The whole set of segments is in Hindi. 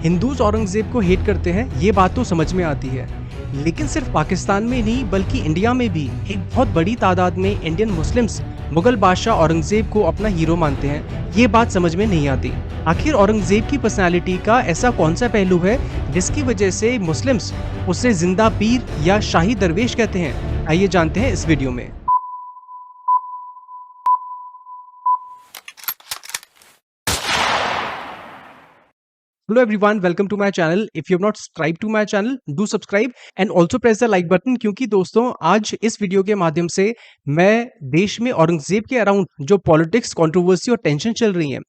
हिंदूज औरंगजेब को हेट करते हैं, ये बात तो समझ में आती है। लेकिन सिर्फ पाकिस्तान में नहीं बल्कि इंडिया में भी एक बहुत बड़ी तादाद में इंडियन मुस्लिम्स मुगल बादशाह औरंगजेब को अपना हीरो मानते हैं। ये बात समझ में नहीं आती। आखिर औरंगजेब की पर्सनालिटी का ऐसा कौन सा पहलू है जिसकी वजह से मुस्लिम्स उसे जिंदा पीर या शाही दरवेश कहते हैं? आइए जानते हैं इस वीडियो में। Hello everyone, welcome to my channel. If you have not subscribed to my channel, do subscribe and also press the like button क्योंकि दोस्तों आज इस वीडियो के माध्यम से मैं देश में औरंगजेब के अराउंड जो पॉलिटिक्स, कंट्रोवर्सी और टेंशन चल रही है,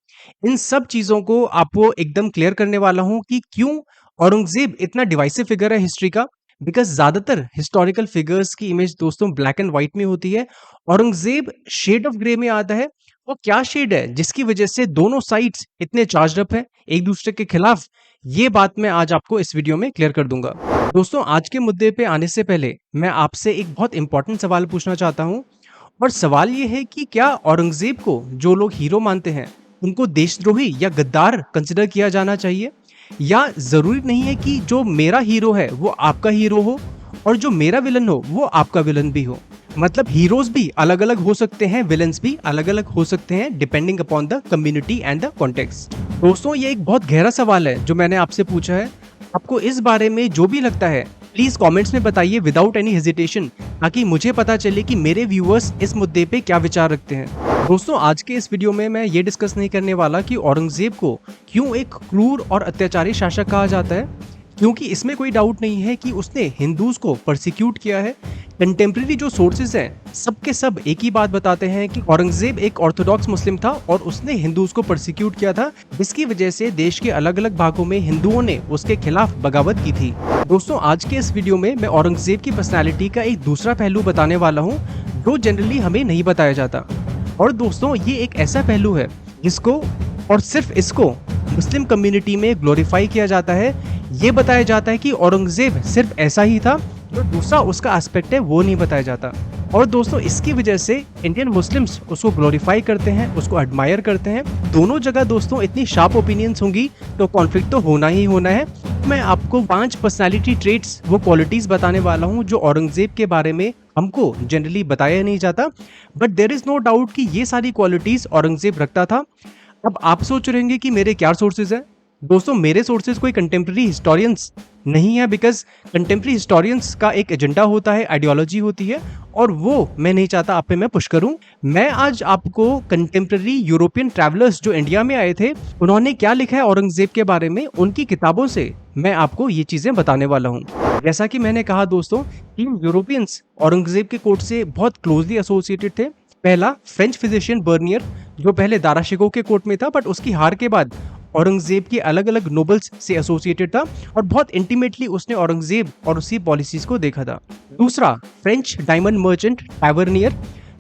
इन सब चीज़ों को आपको एकदम क्लियर करने वाला हूँ कि क्यों औरंगजेब इतना डिवाइसिव फिगर है हिस्ट्री का। बिकॉज ज़्यादातर हिस्टोरिकल फिगर्स की इमेज दोस्तों ब्लैक एंड व्हाइट में होती है, औरंगजेब शेड ऑफ ग्रे में आता है। वो क्या शेड है जिसकी वजह से दोनों साइड्स इतने चार्ज अप है एक दूसरे के खिलाफ? ये बात मैं आज आपको इस वीडियो में क्लियर कर दूंगा। दोस्तों आज के मुद्दे पे आने से पहले मैं आपसे एक बहुत इंपॉर्टेंट सवाल पूछना चाहता हूँ, और सवाल ये है कि क्या औरंगजेब को जो लोग हीरो मानते हैं उनको देशद्रोही या गद्दार कंसिडर किया जाना चाहिए, या जरूरी नहीं है कि जो मेरा हीरो है वो आपका हीरो हो और जो मेरा विलन हो वो आपका विलन भी हो? मतलब हीरोज भी अलग अलग हो सकते हैं, विलन्स भी अलग अलग हो सकते हैं depending upon the community and the context. दोस्तों ये एक बहुत गहरा सवाल है जो मैंने आपसे पूछा है। आपको इस बारे में जो भी लगता है प्लीज कमेंट्स में बताइए विदाउट एनी हेजिटेशन, ताकि मुझे पता चले कि मेरे व्यूअर्स इस मुद्दे पे क्या विचार रखते हैं। दोस्तों आज के इस वीडियो में मैं ये डिस्कस नहीं करने वाला कि औरंगजेब को क्यों एक क्रूर और अत्याचारी शासक कहा जाता है, क्योंकि इसमें कोई डाउट नहीं है कि उसने हिंदूज को परसिक्यूट किया है। कंटेम्प्रेरी जो सोर्सेज हैं सबके सब एक ही बात बताते हैं कि औरंगजेब एक ऑर्थोडॉक्स मुस्लिम था और उसने हिंदूज को परसिक्यूट किया था, जिसकी वजह से देश के अलग अलग भागों में हिंदुओं ने उसके खिलाफ बगावत की थी। दोस्तों आज के इस वीडियो में मैं औरंगजेब की पर्सनैलिटी का एक दूसरा पहलू बताने वाला हूँ जो जनरली हमें नहीं बताया जाता। और दोस्तों ये एक ऐसा पहलू है जिसको और सिर्फ इसको मुस्लिम कम्युनिटी में ग्लोरीफाई किया जाता है। ये बताया जाता है कि औरंगजेब सिर्फ ऐसा ही था, जो दूसरा उसका एस्पेक्ट है वो नहीं बताया जाता। और दोस्तों इसकी वजह से इंडियन मुस्लिम्स उसको ग्लोरीफाई करते हैं, उसको एडमायर करते हैं। दोनों जगह दोस्तों इतनी शार्प ओपिनियंस होंगी तो कॉन्फ्लिक्ट तो होना ही होना है। मैं आपको 5 पर्सनालिटी ट्रेट्स, वो क्वालिटीज बताने वाला हूँ जो औरंगजेब के बारे में हमको जनरली बताया नहीं जाता, but there is no doubt कि ये सारी क्वालिटीज औरंगजेब रखता था। अब आप सोच रहे होंगे कि मेरे क्या सोर्सेज हैं। दोस्तों मेरे सोर्सेज कोई कंटेम्प्रेरी हिस्टोरियंस नहीं है, बिकॉज कंटेम्प्रेरी हिस्टोरियंस का एक एजेंडा होता है, आइडियोलॉजी होती है, और वो मैं नहीं चाहता आप पे मैं पुश करूं। मैं आज आपको कंटेम्प्रेरी यूरोपियन ट्रैवलर्स जो इंडिया में आए थे उन्होंने क्या लिखा है औरंगजेब के बारे में, उनकी किताबों से मैं आपको ये चीजें बताने वाला हूँ। जैसा कि मैंने कहा दोस्तों, 3 यूरोपियंस औरंगजेब के कोर्ट से बहुत क्लोजली एसोसिएटेड थे। पहला फ्रेंच फिजिशियन बर्नियर, जो पहले दाराशिकों के कोर्ट में था बट उसकी हार के बाद औरंगजेब के अलग अलग नोबल्स से एसोसिएटेड था और बहुत इंटीमेटली उसने औरंगजेब और उसकी पॉलिसीज को देखा था। दूसरा फ्रेंच डायमंड मर्चेंट टावर्नियर,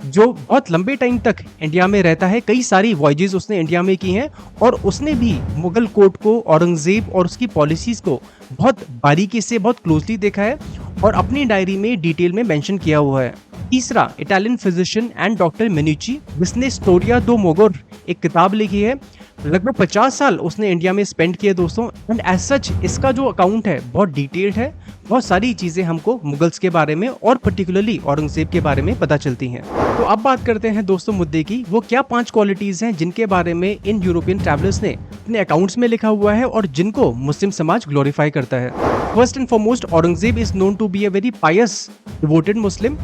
जो बहुत लंबे टाइम तक इंडिया में रहता है, कई सारी वॉयजेस उसने इंडिया में की हैं और उसने भी मुगल कोर्ट को, औरंगजेब और उसकी पॉलिसीज को बहुत बारीकी से, बहुत क्लोजली देखा है और अपनी डायरी में डिटेल में मेंशन किया हुआ है। तीसरा इटालियन फिजिशियन एंड डॉक्टर मेनुची, जिसने स्टोरिया दो मोगोर एक किताब लिखी है। लगभग 50 साल उसने इंडिया में स्पेंड किए दोस्तों, एंड एज सच इसका जो अकाउंट है बहुत डिटेल्ड है। बहुत सारी चीजें हमको मुगल्स के बारे में और पर्टिकुलरली औरंगजेब के बारे में पता चलती हैं। तो अब बात करते हैं दोस्तों मुद्दे की, वो क्या 5 क्वालिटीज हैं जिनके बारे में इन यूरोपियन ट्रैवलर्स ने अपने अकाउंट्स में लिखा हुआ है और जिनको मुस्लिम समाज ग्लोरीफाई करता है। First and foremost, Aurangzeb is known to be a very pious devoted Muslim,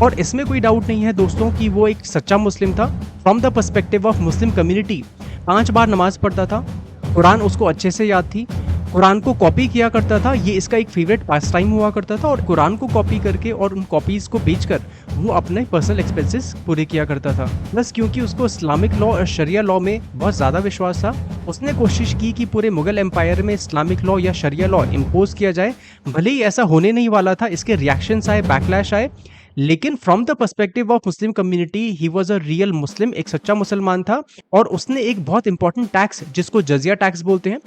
और इसमें कोई डाउट नहीं है दोस्तों कि वो एक सच्चा मुस्लिम था। From the perspective of Muslim community 5 बार नमाज पढ़ता था, कुरान उसको अच्छे से याद थी, कुरान को कॉपी किया करता था, ये इसका एक फेवरेट पास टाइम हुआ करता था, और कुरान को कॉपी करके और उन कॉपीज को बेचकर वो अपने पर्सनल एक्सपेंसेस पूरे किया करता था। प्लस क्योंकि उसको इस्लामिक लॉ और शरिया लॉ में बहुत ज़्यादा विश्वास था, उसने कोशिश की कि पूरे मुगल एम्पायर में इस्लामिक लॉ या शरिया लॉ इम्पोज किया जाए। भले ही ऐसा होने नहीं वाला था, इसके रिएक्शंस आए, बैकलैश आए, लेकिन from the perspective of Muslim community he was a real Muslim, एक सच्चा मुसलमान था। और उसने एक बहुत इंपॉर्टेंट टैक्स जिसको जजिया टैक्स बोलते हैं,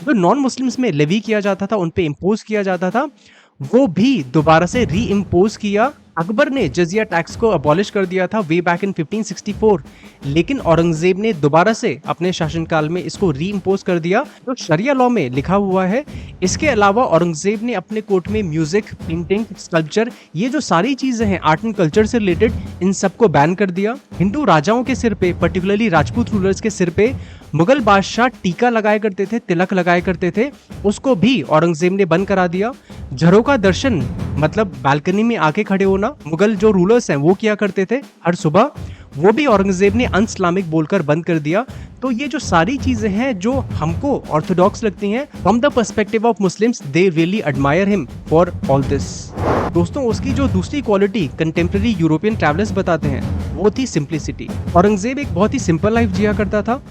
जो नॉन मुस्लिम्स में लेवी किया जाता था, उन पे इम्पोज किया जाता था, वो भी दोबारा से री इम्पोज किया अकबर ने जजिया टैक्स को अबॉलिश कर दिया था वे बैक इन 1564, लेकिन औरंगजेब ने दोबारा से अपने शासनकाल में इसको री इम्पोज कर दिया जो शरिया लॉ में लिखा हुआ है। इसके अलावा औरंगजेब ने अपने कोर्ट में म्यूजिक, पेंटिंग, स्कल्पचर, ये जो सारी चीजें हैं आर्ट एंड कल्चर से रिलेटेड, इन सबको बैन कर दिया। हिंदू राजाओं के सिर पे, पर्टिकुलरली राजपूत रूलर्स के सिर पे मुगल बादशाह टीका लगाया करते थे, तिलक लगाया करते थे, उसको भी औरंगजेब ने बंद करा दिया। झरोका दर्शन मतलब बालकनी में आके खड़े होना मुगल जो रूलर्स हैं वो किया करते थे हर सुबह, वो भी औरंगजेब ने अनइस्लामिक बोलकर बंद कर दिया। तो ये जो सारी चीजें हैं जो हमको ऑर्थोडॉक्स लगती हैं, from the perspective of Muslims they really admire him for all this. दोस्तों उसकी जो दूसरी क्वालिटी कंटेम्प्रेरी यूरोपियन ट्रैवलर्स बताते हैं वो थी सिंप्लिसिटी। औरंगजेब एक बहुत ही सिंपल लाइफ जिया करता था,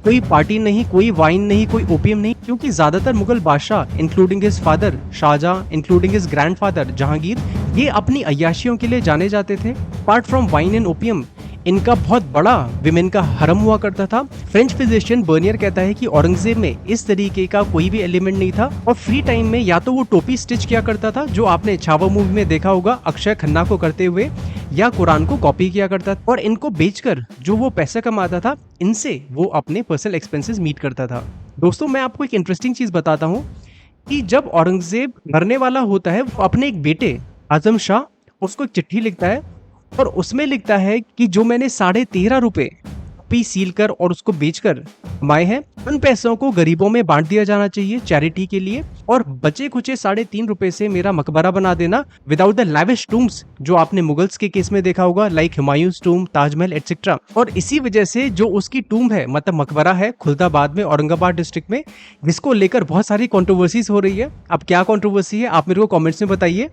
कोई पार्टी नहीं, कोई वाइन नहीं, कोई ओपियम नहीं, क्योंकि ज्यादातर मुगल बादशाह including his father Shahjahan, including his grandfather Jahangir, ये अपनी अय्याशियों के लिए जाने जाते थे। Apart from wine and opium इनका बहुत बड़ा विमेन का हरम हुआ करता था। फ्रेंच फिजिशियन बर्नियर कहता है कि औरंगजेब में इस तरीके का कोई भी एलिमेंट नहीं था और फ्री टाइम में या तो वो टोपी स्टिच किया करता था जो आपने छावा मूवी में देखा होगा अक्षय खन्ना को करते हुए, या कुरान को कॉपी किया करता था और इनको बेचकर जो वो पैसा कमाता था इनसे वो अपने पर्सनल एक्सपेंसेस मीट करता था। दोस्तों मैं आपको एक इंटरेस्टिंग चीज बताता हूँ कि जब औरंगजेब मरने वाला होता है वो अपने एक बेटे आजम शाह उसको एक चिट्ठी लिखता है और उसमें लिखता है कि जो मैंने 13.5 रुपए पी सील कर और उसको बेचकर कमाए हैं उन पैसों को गरीबों में बांट दिया जाना चाहिए चैरिटी के लिए, और बचे कुचे 3.5 रुपए से मेरा मकबरा बना देना विदाउट द लैविश टूम्स जो आपने मुगल्स के केस में देखा होगा लाइक हुमायूंस टूम, ताजमहल एटसेट्रा। और इसी वजह से जो उसकी टूम है मतलब मकबरा है खुलदाबाद में औरंगाबाद डिस्ट्रिक्ट में, जिसको लेकर बहुत सारी कंट्रोवर्सीज हो रही है। अब क्या कंट्रोवर्सी है आप मेरे को कमेंट्स में बताइए।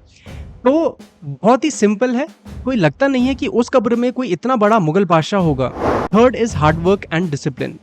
तो बहुत ही सिंपल है, कोई लगता नहीं है कि उस कब्र में कोई इतना बड़ा मुगल बादशाह होगा। Third is hard work and discipline.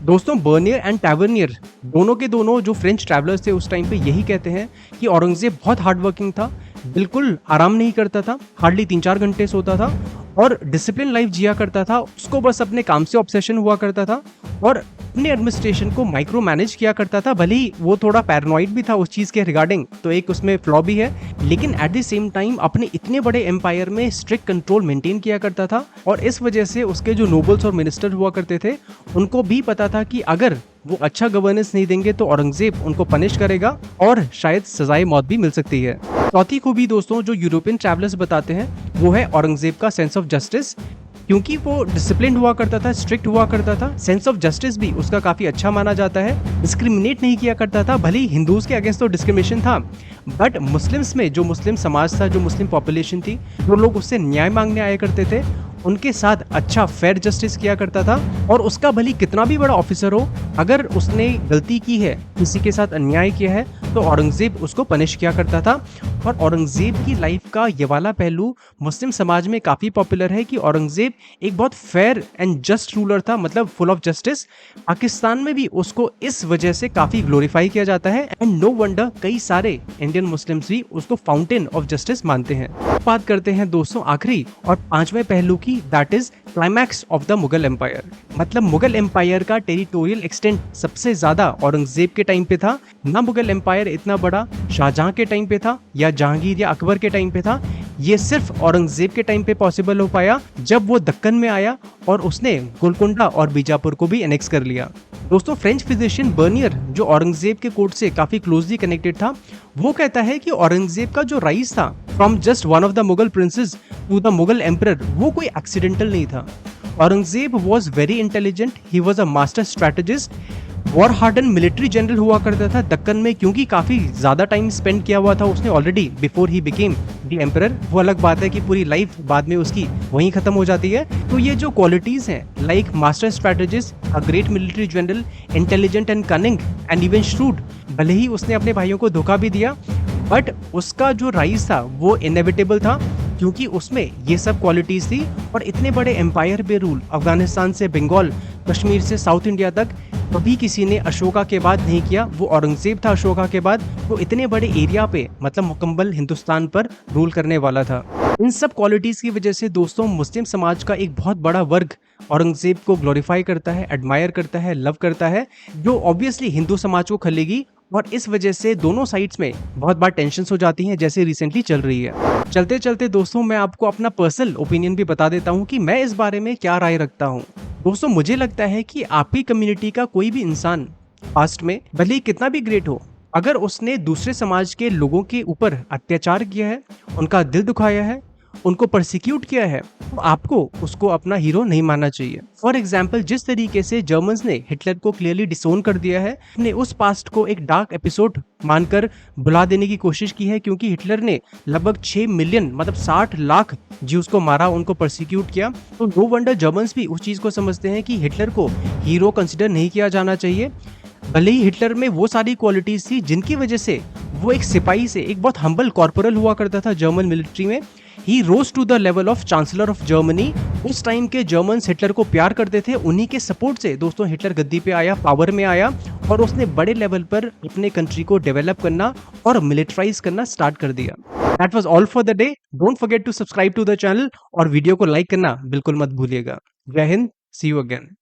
दोस्तों बर्नियर एंड टैवर्नियर दोनों के दोनों जो फ्रेंच ट्रैवलर्स थे उस टाइम पे यही कहते हैं कि औरंगजेब बहुत हार्ड वर्किंग था, बिल्कुल आराम नहीं करता था, हार्डली 3-4 घंटे सोता था और डिसिप्लिन लाइफ जिया करता था। उसको बस अपने काम से ऑब्सेशन हुआ करता था और अपने एडमिनिस्ट्रेशन को माइक्रो मैनेज किया करता था। भले ही वो थोड़ा पैरानॉइड भी था उस चीज के रिगार्डिंग, तो एक उसमें फ्लॉ भी है, लेकिन एट द सेम टाइम अपने इतने बड़े एम्पायर में स्ट्रिक्ट कंट्रोल मेंटेन किया करता था। और इस वजह से उसके जो नोबल्स और मिनिस्टर हुआ करते थे उनको भी पता था कि अगर वो अच्छा गवर्नेंस नहीं देंगे तो औरंगजेब उनको पनिश करेगा और शायद सजाए मौत भी मिल सकती है। चौथी खूबी दोस्तों जो यूरोपियन ट्रैवलर्स बताते हैं वो है औरंगजेब का सेंस ऑफ जस्टिस। क्योंकि वो डिसिप्लिन हुआ करता था, स्ट्रिक्ट हुआ करता था, सेंस ऑफ जस्टिस भी उसका काफी अच्छा माना जाता है, डिस्क्रिमिनेट नहीं किया करता था। भले ही हिंदूज के अगेंस्ट तो डिस्क्रिमिनेशन था बट मुस्लिम्स में जो मुस्लिम समाज था, जो मुस्लिम पॉपुलेशन थी, जो लोग उससे न्याय मांगने आया करते थे उनके साथ अच्छा फेयर जस्टिस किया करता था। और उसका भले कितना भी बड़ा ऑफिसर हो, अगर उसने गलती की है, किसी के साथ अन्याय किया है, तो औरंगजेब उसको पनिश किया करता था। और औरंगजेब की लाइफ का ये वाला पहलू मुस्लिम समाज में काफ़ी पॉपुलर है कि औरंगजेब एक बहुत फेयर एंड जस्ट रूलर था, मतलब फुल ऑफ जस्टिस। पाकिस्तान में भी उसको इस वजह से काफ़ी ग्लोरीफाई किया जाता है एंड नो वंडर कई सारे इंडियन मुस्लिम्स भी उसको फाउंटेन ऑफ जस्टिस मानते हैं। बात करते हैं दोस्तों आखिरी और 5वें पहलू की, that is climax of the Mughal empire. मतलब मुगल एम्पायर का टेरिटोरियल एक्सटेंट सबसे ज्यादा औरंगजेब के टाइम पे था। ना मुगल एम्पायर इतना बड़ा शाहजहां के टाइम पे था या जहांगीर या अकबर के टाइम पे था, ये सिर्फ औरंगजेब के टाइम पे पॉसिबल हो पाया जब वो दक्कन में आया और उसने गोलकोंडा और बीजापुर को भी एनेक्स कर लिया। दोस्तों फ्रेंच फिजिशियन बर्नियर जो औरंगजेब के कोर्ट से काफी क्लोजली कनेक्टेड था, वो कहता है कि औरंगजेब का जो राइज था from just one of the Mughal princes to the Mughal emperor, वो कोई एक्सीडेंटल नहीं था। Aurangzeb was very intelligent, he was a master strategist, war hardened military general हुआ करता था दक्कन में, क्योंकि काफी ज्यादा टाइम स्पेंड किया हुआ था उसने already before he became the emperor. वो अलग बात है कि पूरी लाइफ बाद में उसकी वहीं खत्म हो जाती है। तो ये जो क्वालिटीज हैं like master strategist, a great military general, intelligent and cunning and even shrewd, भले ही उसने अपने भाइयों को धोखा भी दिया बट उसका जो राइज था वो इनएविटेबल था क्योंकि उसमें ये सब क्वालिटीज थी। और इतने बड़े एम्पायर पे रूल, अफगानिस्तान से बंगाल, कश्मीर से साउथ इंडिया तक, कभी किसी ने अशोका के बाद नहीं किया। वो औरंगजेब था अशोका के बाद, वो इतने बड़े एरिया पे मतलब मुकम्मल हिंदुस्तान पर रूल करने वाला था। इन सब क्वालिटीज की वजह से दोस्तों मुस्लिम समाज का एक बहुत बड़ा वर्ग औरंगजेब को ग्लोरीफाई करता है, एडमायर करता है, लव करता है, जो ऑब्वियसली हिंदू समाज को खलेगी और इस वजह से दोनों साइड्स में बहुत बार टेंशन हो जाती हैं, जैसे रिसेंटली चल रही है। चलते चलते दोस्तों मैं आपको अपना पर्सनल ओपिनियन भी बता देता हूँ कि मैं इस बारे में क्या राय रखता हूँ। दोस्तों मुझे लगता है कि आपकी कम्युनिटी का कोई भी इंसान पास्ट में भले ही कितना भी ग्रेट हो, अगर उसने दूसरे समाज के लोगों के ऊपर अत्याचार किया है, उनका दिल दुखाया है, उनको परसिक्यूट किया है, तो आपको उसको अपना हीरो नहीं मानना चाहिए। फॉर एग्जाम्पल, जिस तरीके से जर्मन्स ने हिटलर को क्लियरली डिसोन कर दिया है, ने उस पास्ट को एक डार्क एपिसोड मानकर भुला देने की कोशिश की है, क्योंकि हिटलर ने लगभग 6 मिलियन मतलब 60 लाख ज्यूज को मारा, उनको परसिक्यूट किया। तो नो वंडर जर्मन्स भी उस चीज को समझते हैं कि हिटलर को हीरो कंसिडर नहीं किया जाना चाहिए। भले ही हिटलर में वो सारी क्वालिटीज थी जिनकी वजह से वो एक सिपाही से एक बहुत हम्बल कॉर्पोरल हुआ करता था जर्मन मिलिट्री में। He rose to the level of chancellor of Germany. उस टाइम के जर्मन्स हिटलर को प्यार करते थे, उन्हीं के सपोर्ट से दोस्तों हिटलर गद्दी पे आया, पावर में आया, और उसने बड़े लेवल पर अपने कंट्री को डेवलप करना और मिलिटराइज करना स्टार्ट कर दिया। That was all for the day. Don't forget to subscribe to the channel और वीडियो को लाइक करना बिल्कुल मत भूलिएगा। जय हिंद, सी यू अगेन।